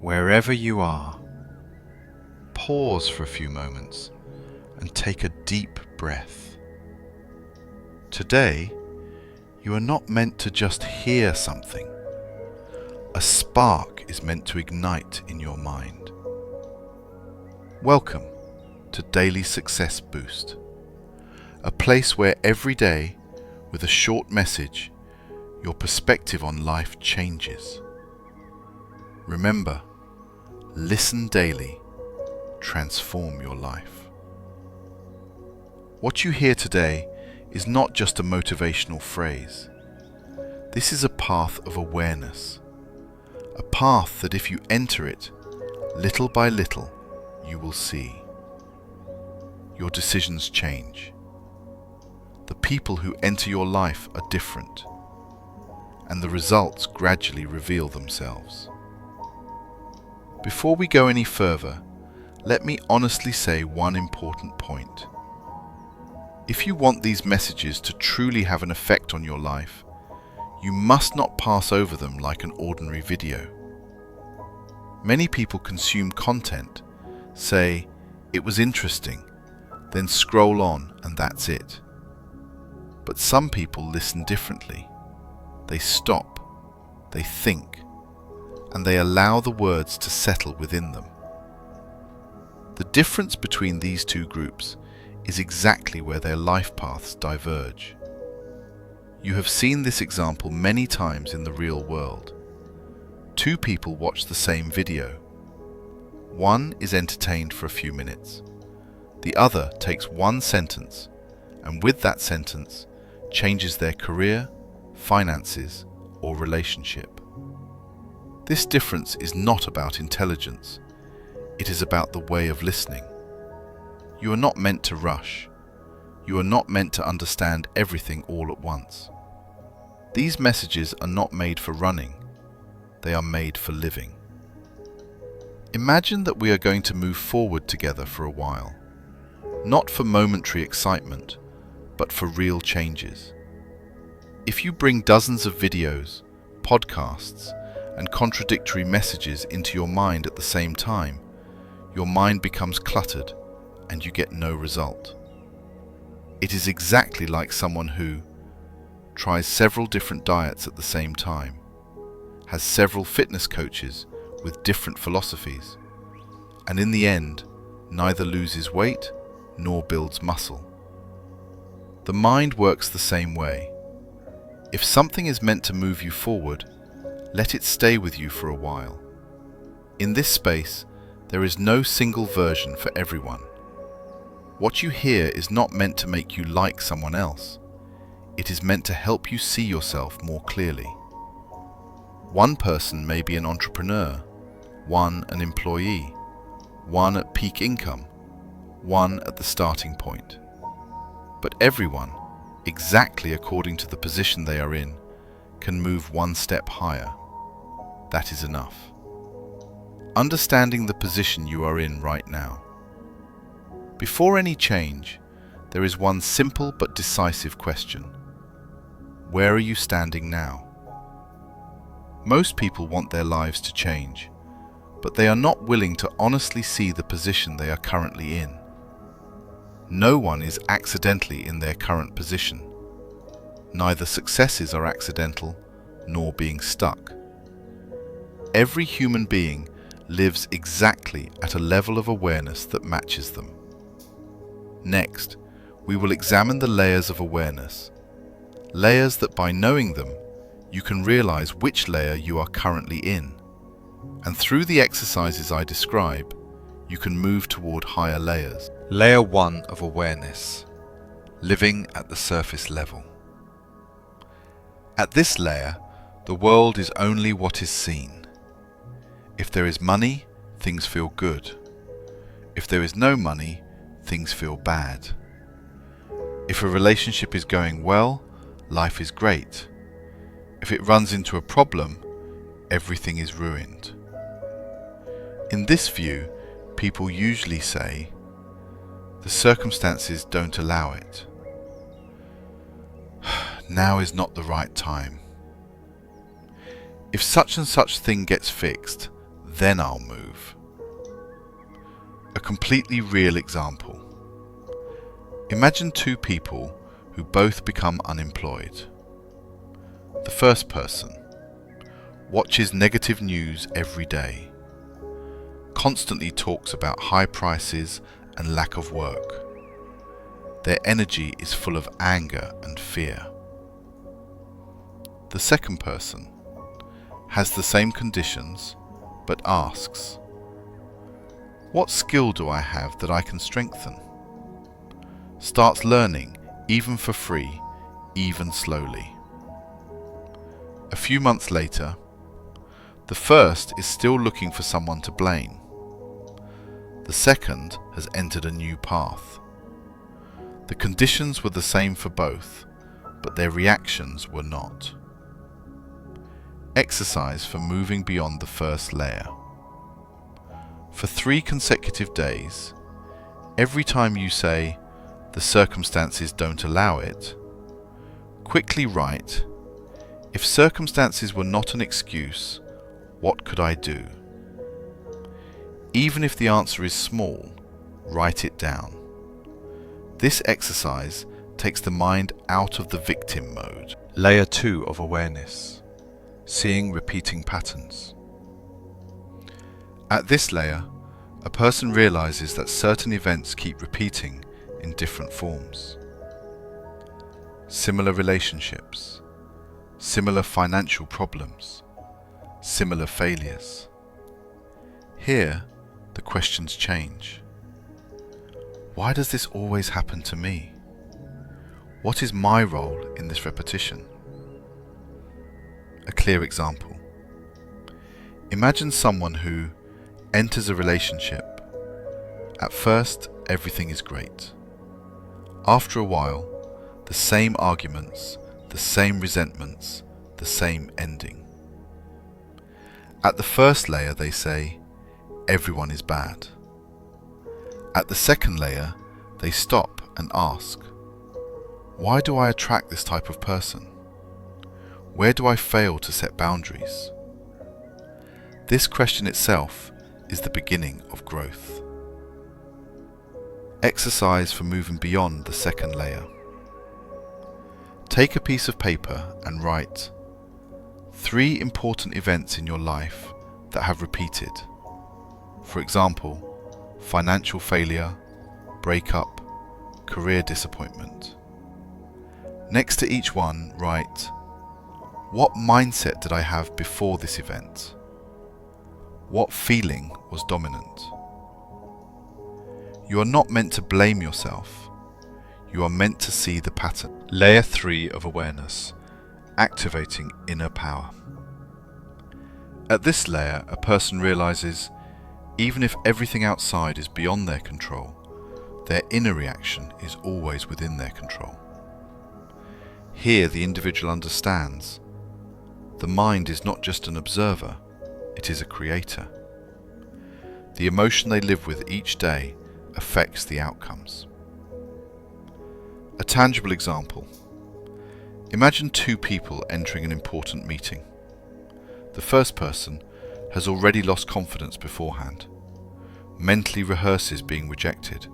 Wherever you are, pause for a few moments and take a deep breath. Today, you are not meant to just hear something. A spark is meant to ignite in your mind. Welcome to Daily Success Boost, a place where every day, with a short message, your perspective on life changes. Remember, listen daily, transform your life. What you hear today is not just a motivational phrase. This is a path of awareness, a path that if you enter it, little by little, you will see. Your decisions change. The people who enter your life are different, and the results gradually reveal themselves. Before we go any further, let me honestly say one important point. If you want these messages to truly have an effect on your life, you must not pass over them like an ordinary video. Many people consume content, say, "It was interesting," then scroll on and that's it. But some people listen differently. They stop, they think, and they allow the words to settle within them. The difference between these two groups is exactly where their life paths diverge. You have seen this example many times in the real world. Two people watch the same video. One is entertained for a few minutes. The other takes one sentence, and with that sentence, changes their career, finances, or relationship. This difference is not about intelligence. It is about the way of listening. You are not meant to rush. You are not meant to understand everything all at once. These messages are not made for running. They are made for living. Imagine that we are going to move forward together for a while, not for momentary excitement, but for real changes. If you bring dozens of videos, podcasts, and contradictory messages into your mind at the same time, your mind becomes cluttered and you get no result. It is exactly like someone who tries several different diets at the same time, has several fitness coaches with different philosophies, and in the end, neither loses weight nor builds muscle. The mind works the same way. If something is meant to move you forward, let it stay with you for a while. In this space, there is no single version for everyone. What you hear is not meant to make you like someone else. It is meant to help you see yourself more clearly. One person may be an entrepreneur, one an employee, one at peak income, one at the starting point. But everyone, exactly according to the position they are in, can move one step higher. That is enough. Understanding the position you are in right now. Before any change, there is one simple but decisive question. Where are you standing now? Most people want their lives to change, but they are not willing to honestly see the position they are currently in. No one is accidentally in their current position. Neither successes are accidental, nor being stuck. Every human being lives exactly at a level of awareness that matches them. Next, we will examine the layers of awareness, layers that by knowing them, you can realize which layer you are currently in. And through the exercises I describe, you can move toward higher layers. Layer 1 of awareness, living at the surface level. At this layer, the world is only what is seen. If there is money, things feel good. If there is no money, things feel bad. If a relationship is going well, life is great. If it runs into a problem, everything is ruined. In this view, people usually say, "The circumstances don't allow it. Now is not the right time. If such and such thing gets fixed, then I'll move. A completely real example. Imagine two people who both become unemployed. The first person watches negative news every day, constantly talks about high prices and lack of work. Their energy is full of anger and fear. The second person has the same conditions but asks, "What skill do I have that I can strengthen?" Starts learning, even for free, even slowly. A few months later, the first is still looking for someone to blame. The second has entered a new path. The conditions were the same for both, but their reactions were not. Exercise for moving beyond the first layer. For 3 consecutive days, every time you say, "The circumstances don't allow it," quickly write, "If circumstances were not an excuse, what could I do?" Even if the answer is small, write it down. This exercise takes the mind out of the victim mode. Layer 2 of awareness. Seeing repeating patterns. At this layer, a person realizes that certain events keep repeating in different forms. Similar relationships, similar financial problems, similar failures. Here, the questions change. Why does this always happen to me? What is my role in this repetition? A clear example. Imagine someone who enters a relationship. At first, everything is great. After a while, the same arguments, the same resentments, the same ending. At the first layer, they say, "Everyone is bad." At the second layer, they stop and ask, "Why do I attract this type of person? Where do I fail to set boundaries?" This question itself is the beginning of growth. Exercise for moving beyond the second layer. Take a piece of paper and write 3 important events in your life that have repeated. For example, financial failure, breakup, career disappointment. Next to each one, write, "What mindset did I have before this event? What feeling was dominant?" You are not meant to blame yourself. You are meant to see the pattern. Layer 3 of awareness, activating inner power. At this layer, a person realizes, even if everything outside is beyond their control, their inner reaction is always within their control. Here, the individual understands the mind is not just an observer, it is a creator. The emotion they live with each day affects the outcomes. A tangible example. Imagine 2 people entering an important meeting. The first person has already lost confidence beforehand, mentally rehearses being rejected.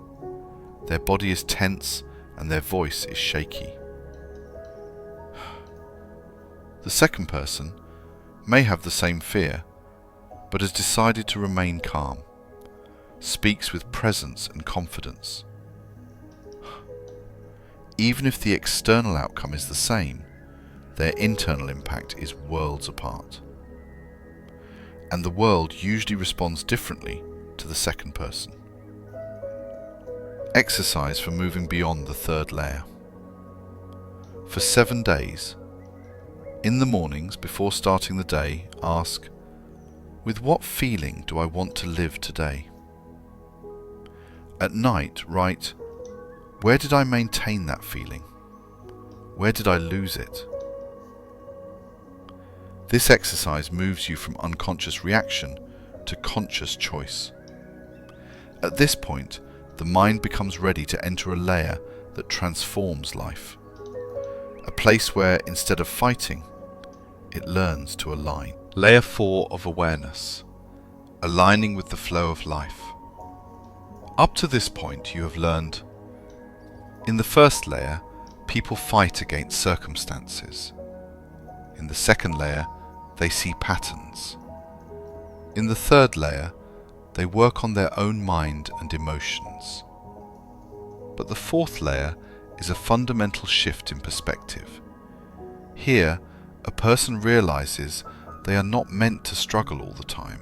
Their body is tense and their voice is shaky. The second person may have the same fear, but has decided to remain calm, speaks with presence and confidence. Even if the external outcome is the same, their internal impact is worlds apart. And the world usually responds differently to the second person. Exercise for moving beyond the third layer. For 7 days, in the mornings before starting the day, ask, "With what feeling do I want to live today?" At night, write, "Where did I maintain that feeling? Where did I lose it?" This exercise moves you from unconscious reaction to conscious choice. At this point, the mind becomes ready to enter a layer that transforms life. A place where, instead of fighting, it learns to align. Layer 4 of awareness. aligning with the flow of life. Up to this point, you have learned, in the first layer, people fight against circumstances. In the second layer, they see patterns. In the third layer, they work on their own mind and emotions. But the fourth layer is a fundamental shift in perspective. Here, a person realizes they are not meant to struggle all the time.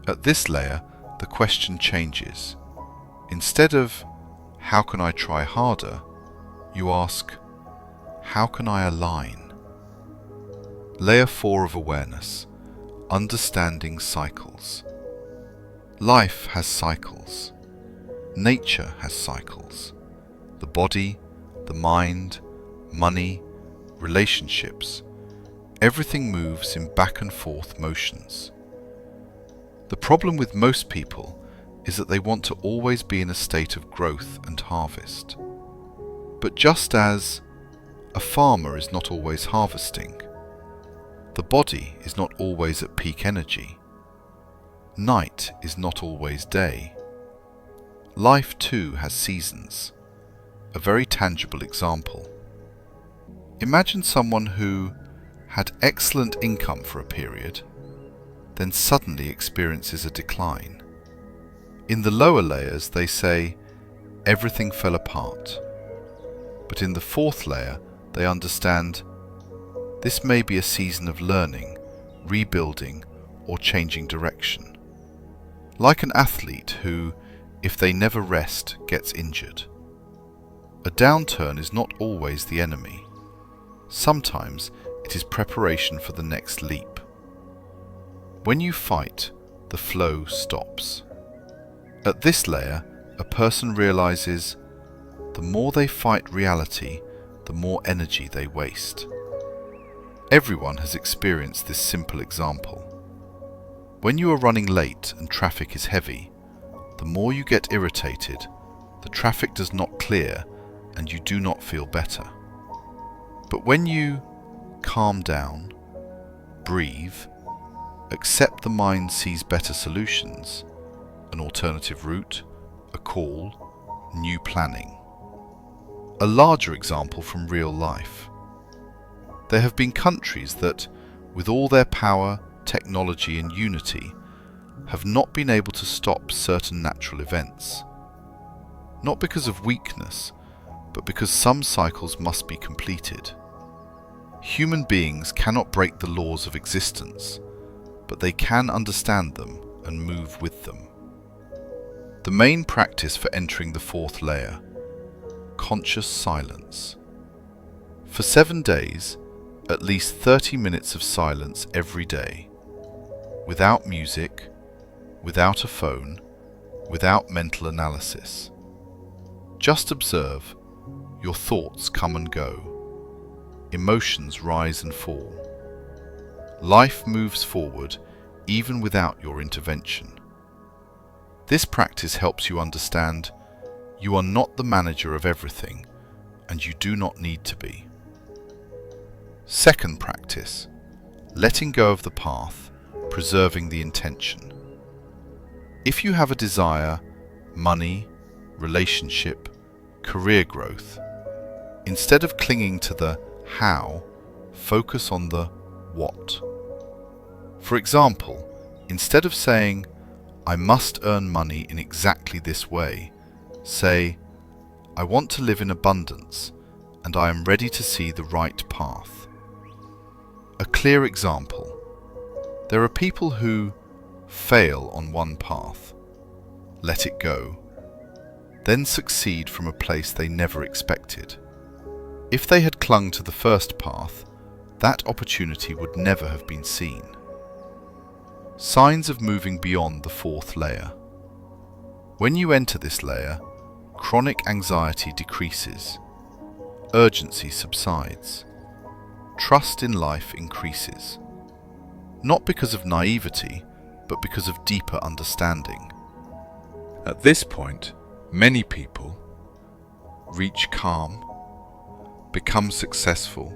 At this layer, the question changes. Instead of, how can I try harder? You ask, how can I align? Layer 4 of awareness, understanding cycles. Life has cycles. Nature has cycles. The body, the mind, money, relationships, everything moves in back and forth motions. The problem with most people is that they want to always be in a state of growth and harvest. But just as a farmer is not always harvesting, the body is not always at peak energy, night is not always day. Life too has seasons. A very tangible example. Imagine someone who had excellent income for a period, then suddenly experiences a decline. In the lower layers, they say, everything fell apart. But in the fourth layer, they understand, this may be a season of learning, rebuilding, or changing direction. Like an athlete who, if they never rest, gets injured. A downturn is not always the enemy. Sometimes it is preparation for the next leap. When you fight, the flow stops. At this layer, a person realizes the more they fight reality, the more energy they waste. Everyone has experienced this simple example. When you are running late and traffic is heavy, the more you get irritated, the traffic does not clear and you do not feel better. But when you calm down, breathe, accept the mind sees better solutions, an alternative route, a call, new planning. A larger example from real life. There have been countries that, with all their power, technology and unity, have not been able to stop certain natural events. Not because of weakness, but because some cycles must be completed. Human beings cannot break the laws of existence, but they can understand them and move with them. The main practice for entering the fourth layer, conscious silence. For 7 days, at least 30 minutes of silence every day, without music, without a phone, without mental analysis. Just observe. Your thoughts come and go. Emotions rise and fall. Life moves forward even without your intervention. This practice helps you understand you are not the manager of everything, and you do not need to be. Second practice, letting go of the path, preserving the intention. If you have a desire, money, relationship, career growth, instead of clinging to the how, focus on the what. For example, instead of saying, I must earn money in exactly this way, say, I want to live in abundance and I am ready to see the right path. A clear example. There are people who fail on one path, let it go, then succeed from a place they never expected. If they had clung to the first path, that opportunity would never have been seen. Signs of moving beyond the fourth layer. When you enter this layer, chronic anxiety decreases, urgency subsides, trust in life increases. Not because of naivety, but because of deeper understanding. At this point, many people reach calm, become successful,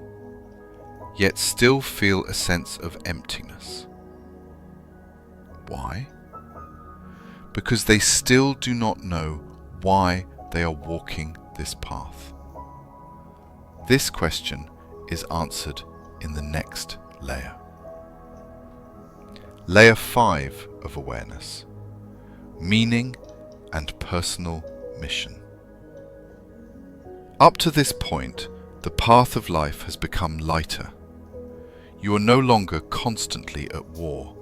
yet still feel a sense of emptiness. Why? Because they still do not know why they are walking this path. This question is answered in the next layer. Layer 5 of awareness: meaning and personal mission. Up to this point, the path of life has become lighter. You are no longer constantly at war.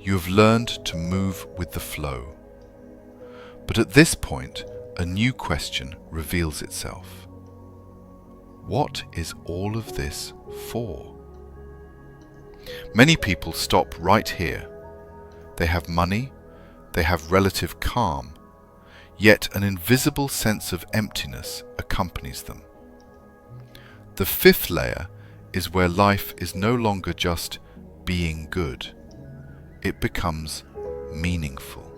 You have learned to move with the flow. But at this point, a new question reveals itself. What is all of this for? Many people stop right here. They have money, they have relative calm, yet an invisible sense of emptiness accompanies them. The 5th layer is where life is no longer just being good. It becomes meaningful.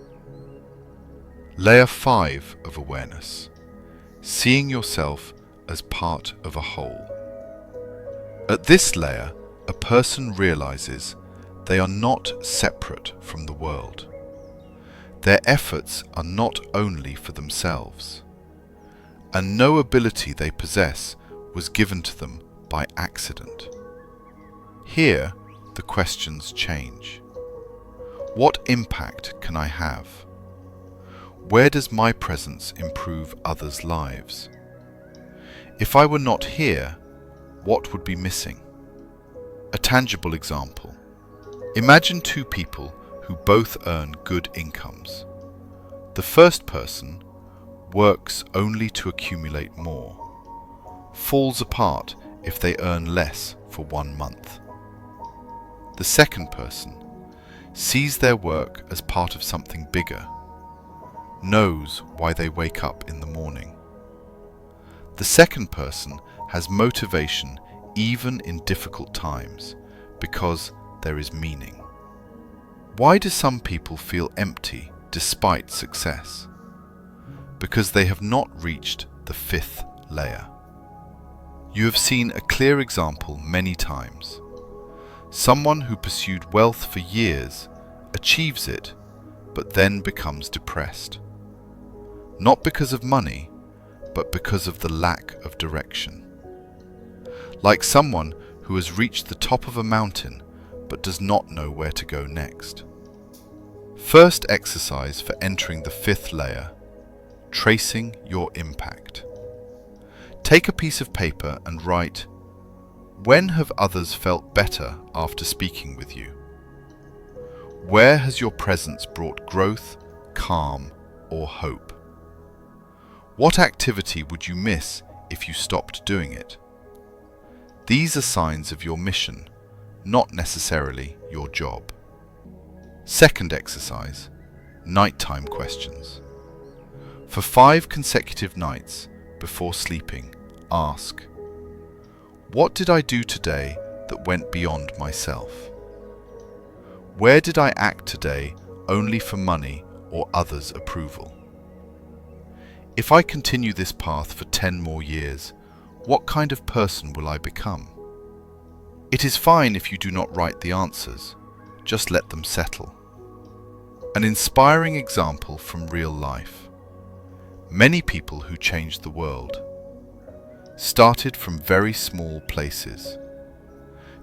Layer 5 of awareness: seeing yourself as part of a whole. At this layer, a person realizes they are not separate from the world. Their efforts are not only for themselves, and no ability they possess was given to them by accident. Here, the questions change. What impact can I have? Where does my presence improve others' lives? If I were not here, what would be missing? A tangible example. Imagine 2 people who both earn good incomes. The first person works only to accumulate more, falls apart if they earn less for 1 month. The second person sees their work as part of something bigger, knows why they wake up in the morning. The second person has motivation even in difficult times because there is meaning. Why do some people feel empty despite success? Because they have not reached the 5th layer. You have seen a clear example many times. Someone who pursued wealth for years achieves it, but then becomes depressed. Not because of money, but because of the lack of direction. Like someone who has reached the top of a mountain but does not know where to go next. First exercise for entering the 5th layer: tracing your impact. Take a piece of paper and write, when have others felt better after speaking with you? Where has your presence brought growth, calm, or hope? What activity would you miss if you stopped doing it? These are signs of your mission, not necessarily your job. Second exercise: nighttime questions. For 5 consecutive nights before sleeping, ask, what did I do today that went beyond myself? Where did I act today only for money or others' approval? If I continue this path for 10 more years, what kind of person will I become? It is fine if you do not write the answers, just let them settle. An inspiring example from real life. Many people who changed the world started from very small places,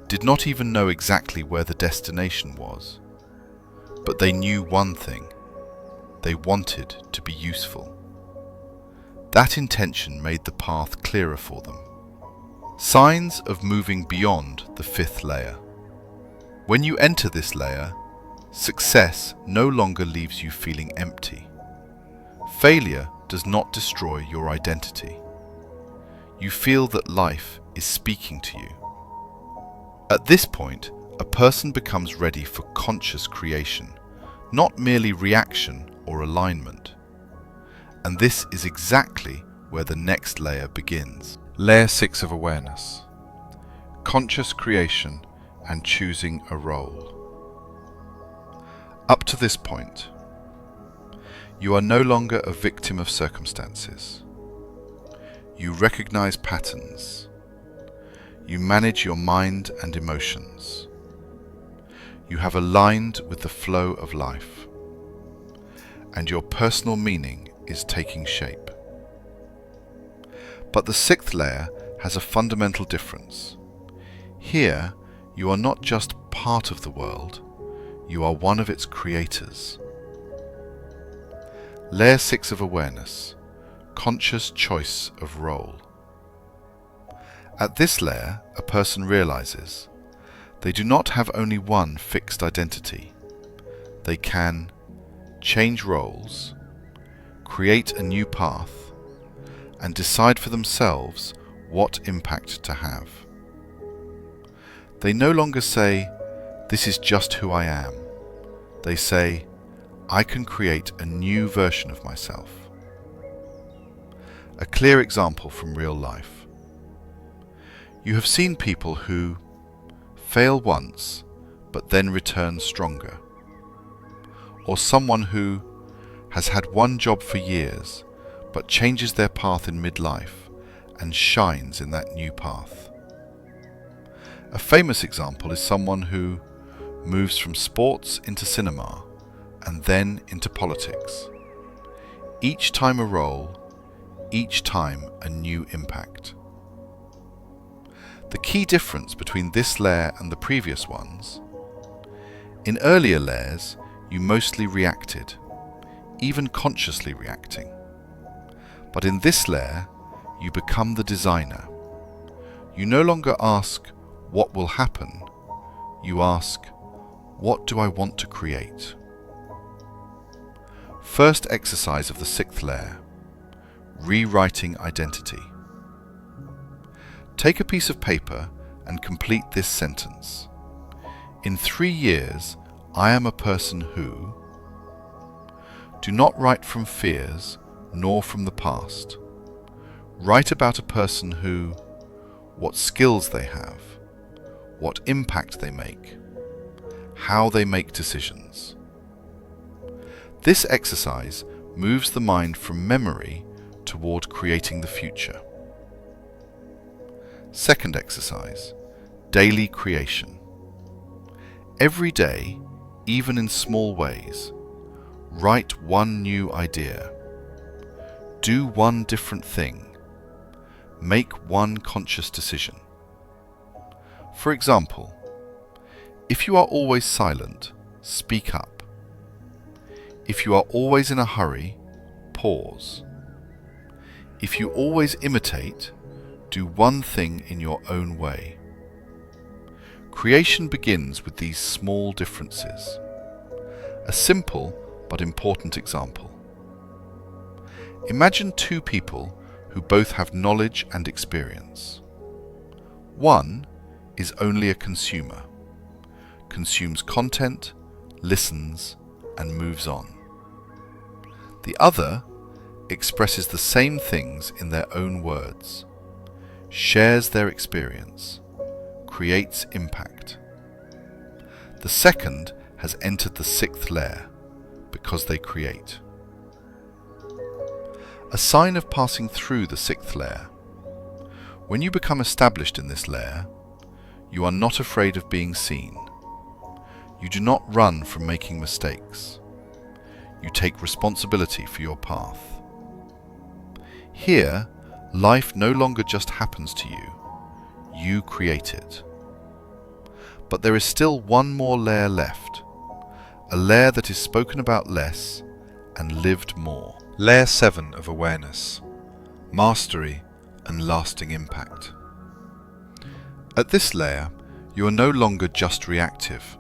did not even know exactly where the destination was, but they knew one thing: they wanted to be useful. That intention made the path clearer for them. Signs of moving beyond the 5th layer. When you enter this layer, success no longer leaves you feeling empty. Failure does not destroy your identity. You feel that life is speaking to you. At this point, a person becomes ready for conscious creation, not merely reaction or alignment. And this is exactly where the next layer begins. Layer 6 of awareness. Conscious creation and choosing a role. Up to this point, you are no longer a victim of circumstances. You recognize patterns. You manage your mind and emotions. you have aligned with the flow of life, and your personal meaning is taking shape. But the sixth layer has a fundamental difference. Here, you are not just part of the world, you are one of its creators. Layer 6 of awareness, conscious choice of role. At this layer, a person realizes they do not have only one fixed identity. They can change roles, create a new path, and decide for themselves what impact to have. They no longer say, "This is just who I am." They say, "I can create a new version of myself." A clear example from real life. You have seen people who fail once, but then return stronger. Or someone who has had one job for years, but changes their path in midlife and shines in that new path. A famous example is someone who moves from sports into cinema and then into politics. Each time a role, each time a new impact. The key difference between this layer and the previous ones: in earlier layers, you mostly reacted, even consciously reacting. But in this layer, you become the designer. You no longer ask, "What will happen?" You ask, "What do I want to create?" First exercise of the sixth layer: rewriting identity. Take a piece of paper and complete this sentence. In 3 years, I am a person who... Do not write from fears, nor from the past. Write about a person who, what skills they have, what impact they make, how they make decisions. This exercise moves the mind from memory toward creating the future. Second exercise, daily creation. Every day, even in small ways, write one new idea. Do one different thing. Make one conscious decision. For example, if you are always silent, speak up. If you are always in a hurry, pause. If you always imitate, do one thing in your own way. Creation begins with these small differences. A simple but important example. Imagine 2 people who both have knowledge and experience. One is only a consumer, consumes content, listens, and moves on. The other expresses the same things in their own words, shares their experience, creates impact. The second has entered the sixth layer because they create. A sign of passing through the sixth layer. When you become established in this layer, you are not afraid of being seen. You do not run from making mistakes. You take responsibility for your path. Here, life no longer just happens to you. You create it. But there is still one more layer left, a layer that is spoken about less and lived more. Layer 7 of awareness, mastery and lasting impact. At this layer, you are no longer just reactive,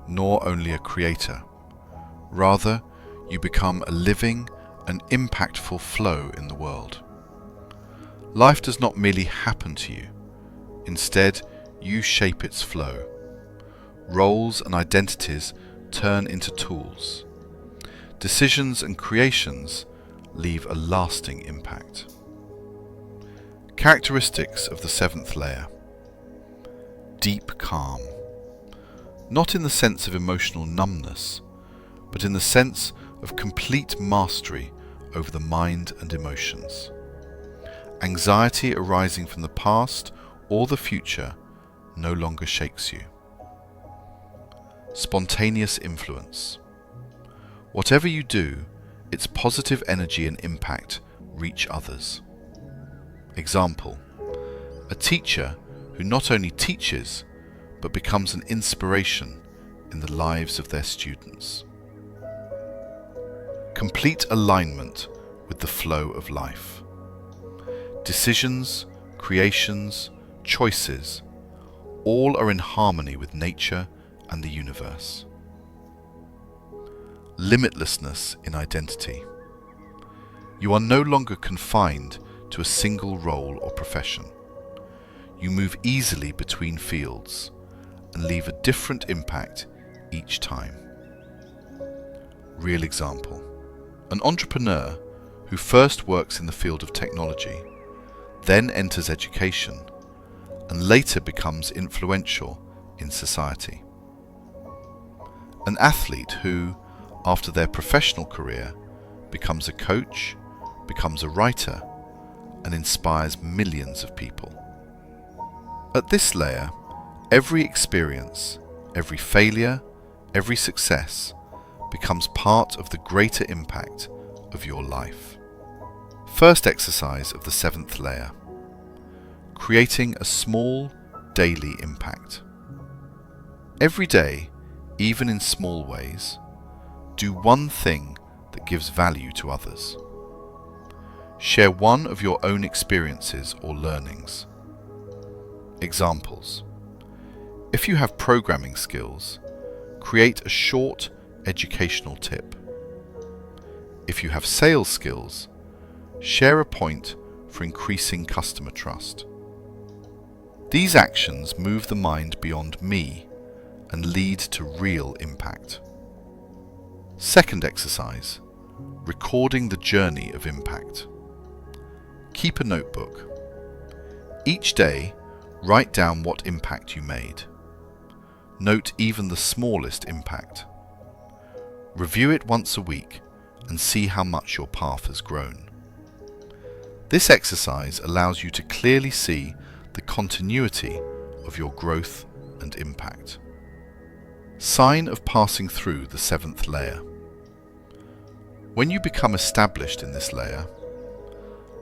nor only a creator. Rather, you become a living and impactful flow in the world. Life does not merely happen to you. Instead, you shape its flow. Roles and identities turn into tools. Decisions and creations leave a lasting impact. Characteristics of the seventh layer. Deep calm. Not in the sense of emotional numbness, but in the sense of complete mastery over the mind and emotions. Anxiety arising from the past or the future no longer shakes you. Spontaneous influence. Whatever you do, its positive energy and impact reach others. Example: a teacher who not only teaches, but becomes an inspiration in the lives of their students. Complete alignment with the flow of life. Decisions, creations, choices, all are in harmony with nature and the universe. Limitlessness in identity. You are no longer confined to a single role or profession. You move easily between fields and leave a different impact each time. Real example: an entrepreneur who first works in the field of technology, then enters education, and later becomes influential in society. An athlete who, after their professional career, becomes a coach, becomes a writer, and inspires millions of people. At this layer, every experience, every failure, every success becomes part of the greater impact of your life. First exercise of the 7th layer: creating a small daily impact. Every day, even in small ways, do one thing that gives value to others. Share one of your own experiences or learnings. Examples: if you have programming skills, create a short educational tip. If you have sales skills, share a point for increasing customer trust. These actions move the mind beyond me and lead to real impact. Second exercise: recording the journey of impact. Keep a notebook. Each day, write down what impact you made. Note even the smallest impact. Review it once a week and see how much your path has grown. This exercise allows you to clearly see the continuity of your growth and impact. Sign of passing through the 7th layer. When you become established in this layer,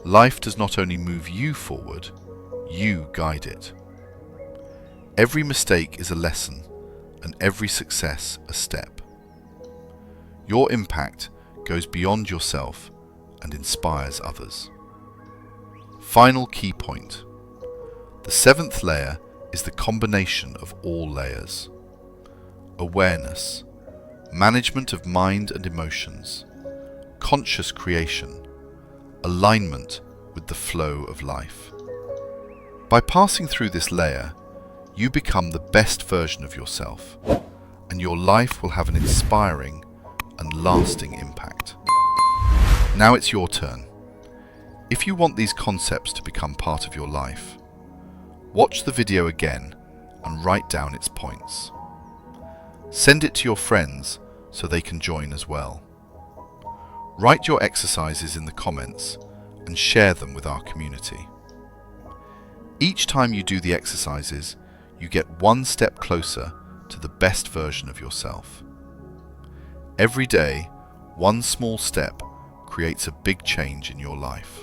life does not only move you forward, you guide it. Every mistake is a lesson, and every success a step. Your impact goes beyond yourself and inspires others. Final key point: the 7th layer is the combination of all layers. Awareness, management of mind and emotions, conscious creation, alignment with the flow of life. By passing through this layer, you become the best version of yourself, and your life will have an inspiring and lasting impact. Now it's your turn. If you want these concepts to become part of your life, watch the video again and write down its points. Send it to your friends so they can join as well. Write your exercises in the comments and share them with our community. Each time you do the exercises, you get one step closer to the best version of yourself. Every day, one small step creates a big change in your life.